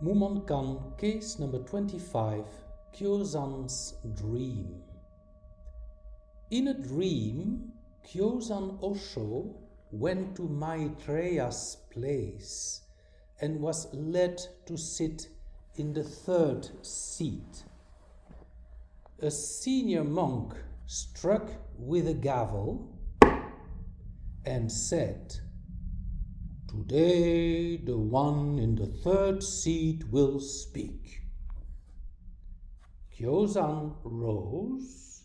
Mumonkan, case number 25, Kyozan's dream. In a dream, Kyozan Osho went to Maitreya's place and was led to sit in the third seat. A senior monk struck with a gavel and said, "Today the one in the third seat will speak." Kyozan rose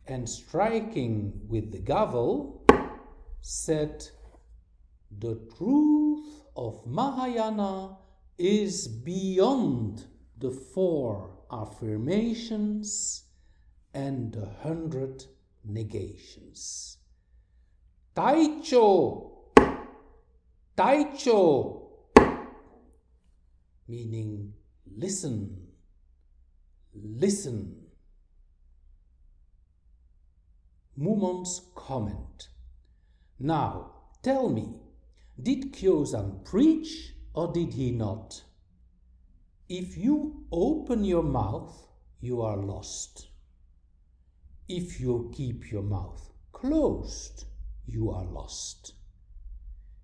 and, striking with the gavel, said, "The truth of Mahayana is beyond the 4 affirmations and the 100 negations. Taicho! Taicho! Meaning, listen, listen. Mumon's comment. Now, tell me, did Kyozan preach or did he not? If you open your mouth, you are lost. If you keep your mouth closed, you are lost.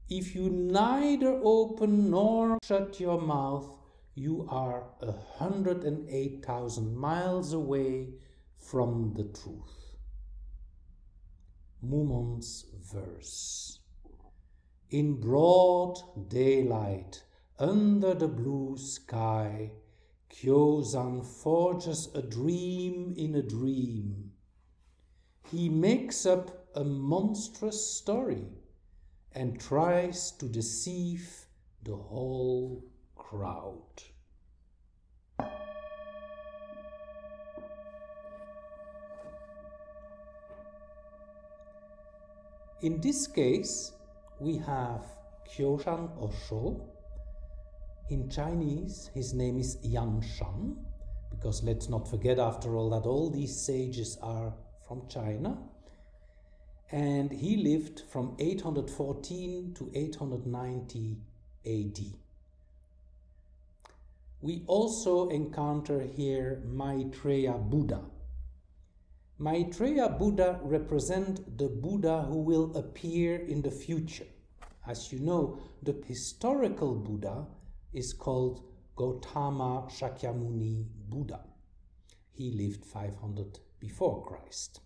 If you neither open nor shut your mouth, you are 108,000 miles away from the truth. Mumon's verse. In broad daylight, under the blue sky, Kyozan forges a dream in a dream. He makes up a monstrous story and tries to deceive the whole crowd. In this case, we have Kyozan Osho. In Chinese, his name is Yan Shan, because let's not forget, after all, that all these sages are from China. And he lived from 814 to 890 AD. We also encounter here Maitreya Buddha. Maitreya Buddha represents the Buddha who will appear in the future. As you know, the historical Buddha is called Gautama Shakyamuni Buddha. He lived 500 before Christ.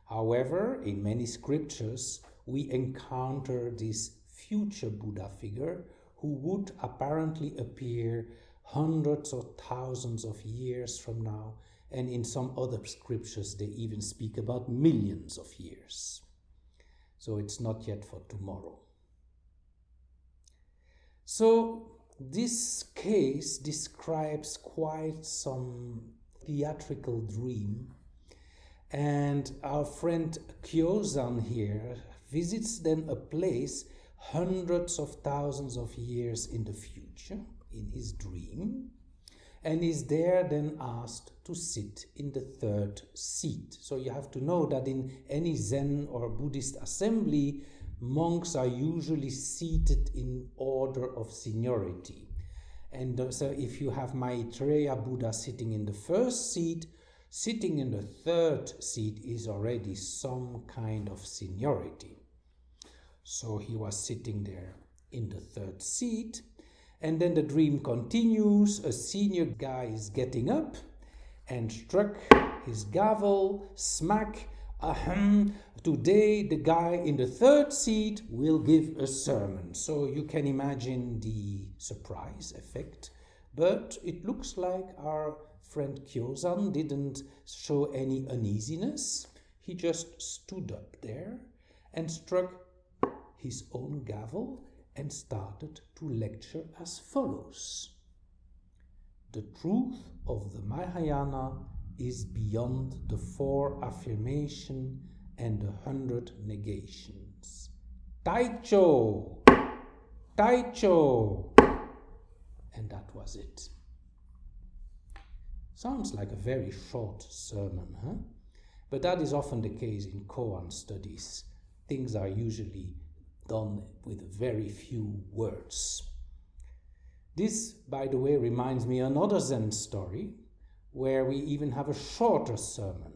However, in many scriptures, we encounter this future Buddha figure who would apparently appear hundreds or thousands of years from now, and in some other scriptures they even speak about millions of years. So it's not yet for tomorrow. So this case describes quite some theatrical dream. And our friend Kyozan here visits then a place hundreds of thousands of years in the future, in his dream, and is there then asked to sit in the third seat. So you have to know that in any Zen or Buddhist assembly, monks are usually seated in order of seniority. And so if you have Maitreya Buddha sitting in the first seat, sitting in the third seat is already some kind of seniority. So he was sitting there in the third seat, and then the dream continues. A senior guy is getting up and struck his gavel, smack, ahem. Today the guy in the third seat will give a sermon. So you can imagine the surprise effect, but it looks like our friend Kyozan didn't show any uneasiness. He just stood up there and struck his own gavel and started to lecture as follows. The truth of the Mahayana is beyond the 4 affirmation and the 100 negations. Taicho! Taicho! And that was it. Sounds like a very short sermon, huh? But that is often the case in koan studies. Things are usually done with very few words. This, by the way, reminds me another Zen story where we even have a shorter sermon.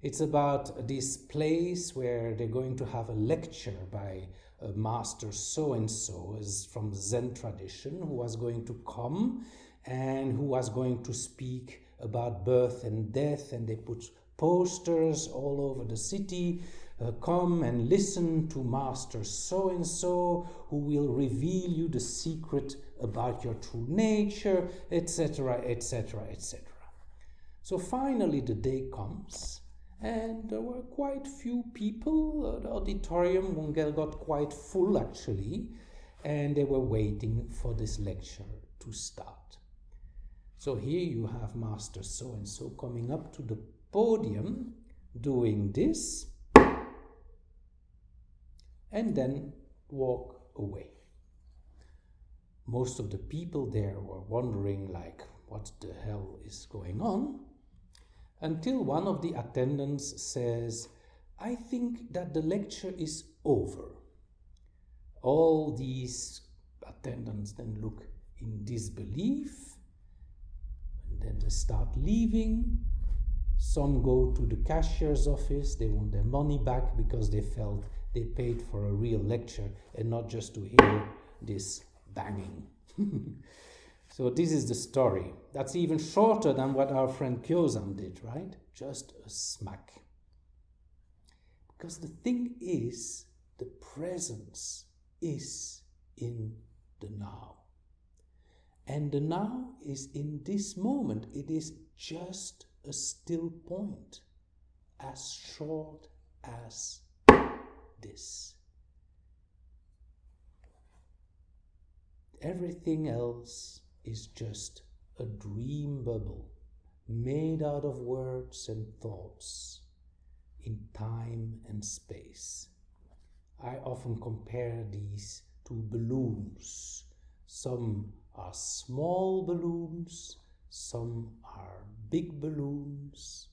It's about this place where they're going to have a lecture by a master so-and-so, is from the Zen tradition, who was going to come and who was going to speak about birth and death, and they put posters all over the city. Come and listen to Master so-and-so, who will reveal you the secret about your true nature, etc., etc., etc. So finally the day comes, and there were quite few people. The auditorium got quite full, actually, and they were waiting for this lecture to start. So here you have Master so-and-so coming up to the podium, doing this, and then walk away. Most of the people there were wondering, like, what the hell is going on? Until one of the attendants says, I think that the lecture is over. All these attendants then look in disbelief, and then they start leaving. Some go to the cashier's office. They want their money back because they felt they paid for a real lecture and not just to hear this banging. So this is the story. That's even shorter than what our friend Kyozan did, right? Just a smack. Because the thing is, the presence is in the now. And the now is in this moment. It is just a still point, as short as this. Everything else is just a dream bubble made out of words and thoughts in time and space. I often compare these to balloons. Some are small balloons, some are big balloons.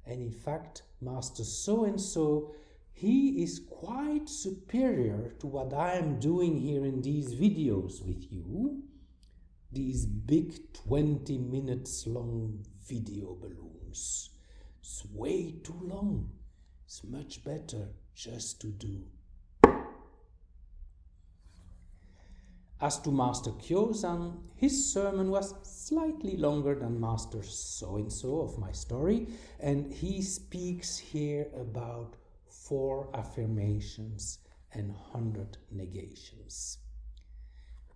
And in fact, Master so-and-so, he is quite superior to what I am doing here in these videos with you. These big 20 minutes long video balloons. It's way too long. It's much better just to do. As to Master Kyozan, his sermon was slightly longer than Master so-and-so of my story, and he speaks here about 4 affirmations and 100 negations.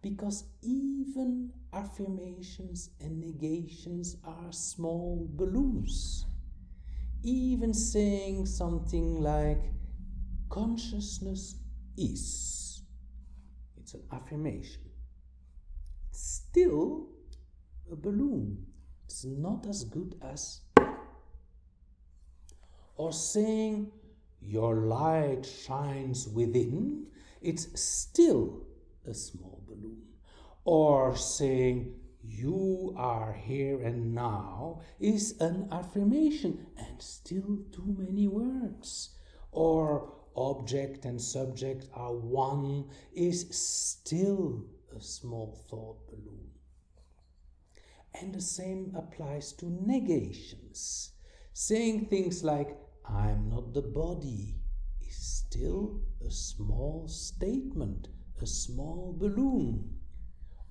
Because even affirmations and negations are small balloons. Even saying something like, consciousness is. It's an affirmation. It's still a balloon. It's not as good as. Or saying, your light shines within. It's still a small balloon. Or saying, you are here and now is an affirmation and still too many words. Or object and subject are one is still a small thought balloon. And the same applies to negations. Saying things like, I'm not the body, is still a small statement, a small balloon.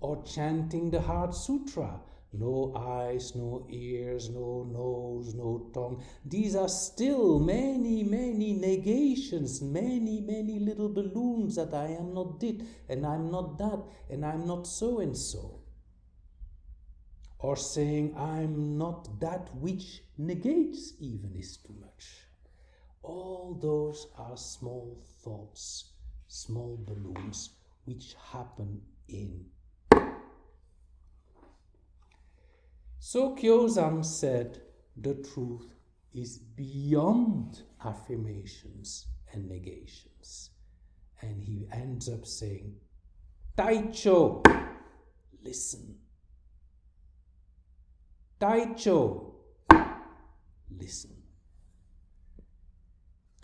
Or chanting the Heart Sutra, no eyes, no ears, no nose, no tongue. These are still many, many negations, many, many little balloons that I am not this, and I'm not that, and I'm not so-and-so. Or saying I'm not that which negates even is too much. All those are small thoughts, small balloons, which happen in. So Kyozan said, the truth is beyond affirmations and negations. And he ends up saying, Taicho, listen. Taicho, listen.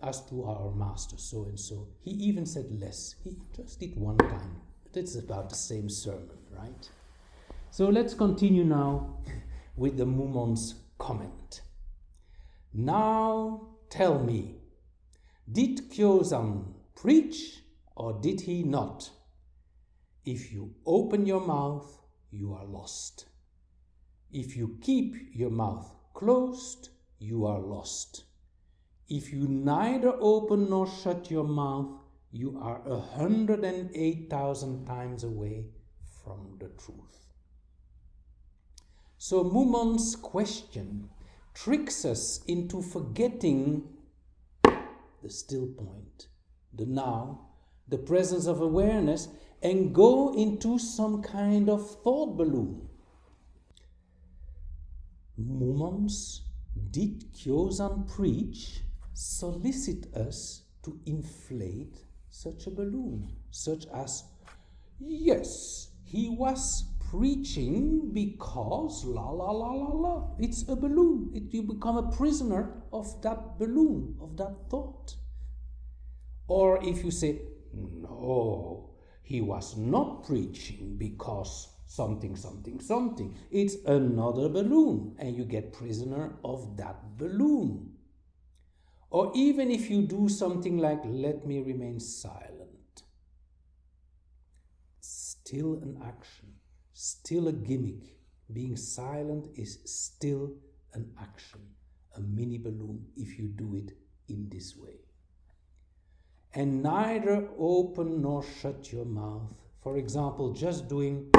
As to our master so-and-so, he even said less. He just did one time. But it's about the same sermon, right? So let's continue now with the Mumon's comment. Now tell me, did Kyozan preach or did he not? If you open your mouth, you are lost. If you keep your mouth closed, you are lost. If you neither open nor shut your mouth, you are 108,000 times away from the truth. So Mumon's question tricks us into forgetting the still point, the now, the presence of awareness, and go into some kind of thought balloon. Mumon's "Did Kyozan preach?" solicit us to inflate such a balloon, such as, yes, he was preaching because la la la la la. It's a balloon. You become a prisoner of that balloon, of that thought. Or if you say, no, he was not preaching because something, something, something. It's another balloon, and you get prisoner of that balloon. Or even if you do something like, let me remain silent. Still an action, still a gimmick. Being silent is still an action, a mini balloon, if you do it in this way. And neither open nor shut your mouth. For example, just doing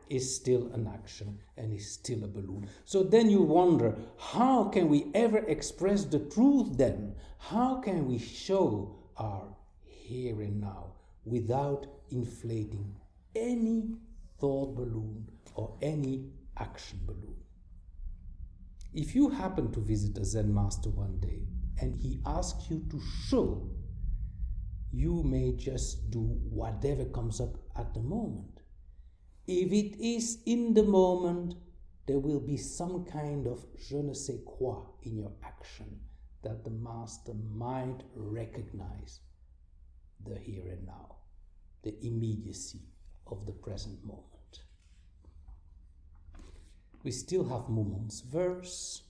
is still an action and is still a balloon. So then you wonder, how can we ever express the truth then? How can we show our here and now without inflating any thought balloon or any action balloon? If you happen to visit a Zen master one day and he asks you to show, you may just do whatever comes up at the moment. If it is in the moment, there will be some kind of je ne sais quoi in your action that the master might recognize the here and now, the immediacy of the present moment. We still have Mumon's verse.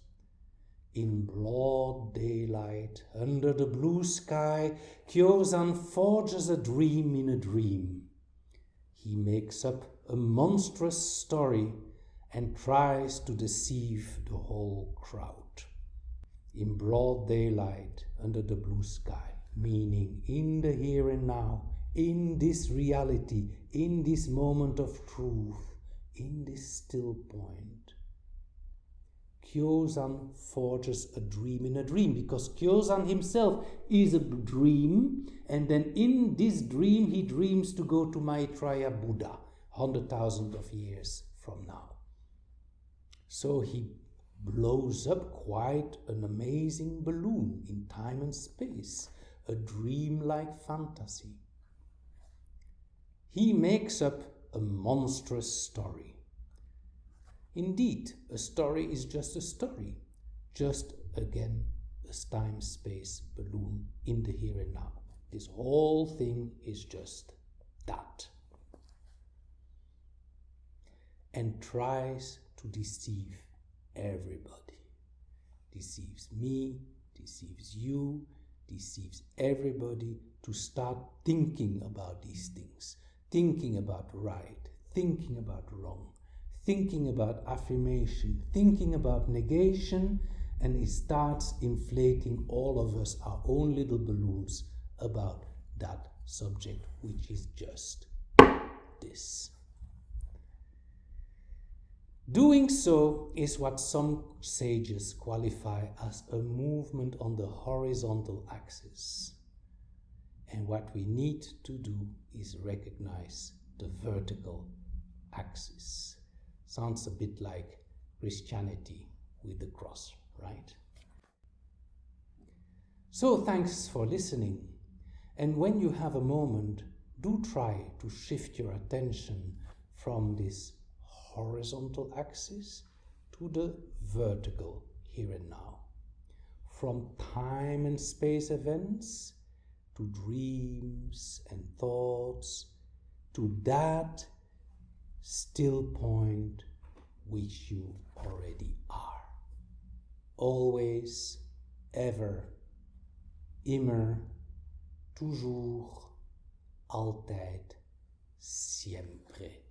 In broad daylight, under the blue sky, Kyozan forges a dream in a dream. He makes up a monstrous story and tries to deceive the whole crowd. In broad daylight, under the blue sky, meaning in the here and now, in this reality, in this moment of truth, in this still point. Kyozan forges a dream in a dream, because Kyozan himself is a dream, and then in this dream he dreams to go to Maitreya Buddha 100,000 of years from now. So he blows up quite an amazing balloon in time and space, a dream-like fantasy. He makes up a monstrous story. Indeed, a story is just a story, just again a time-space balloon in the here and now. This whole thing is just that. And tries to deceive everybody. Deceives me, deceives you, deceives everybody to start thinking about these things, thinking about right, thinking about wrong, thinking about affirmation, thinking about negation, and it starts inflating all of us, our own little balloons, about that subject, which is just this. Doing so is what some sages qualify as a movement on the horizontal axis. And what we need to do is recognize the vertical axis. Sounds a bit like Christianity with the cross, right? So thanks for listening. And when you have a moment, do try to shift your attention from this horizontal axis to the vertical here and now. From time and space events to dreams and thoughts to that still point which you already are. Always, ever, immer, toujours, altijd, siempre.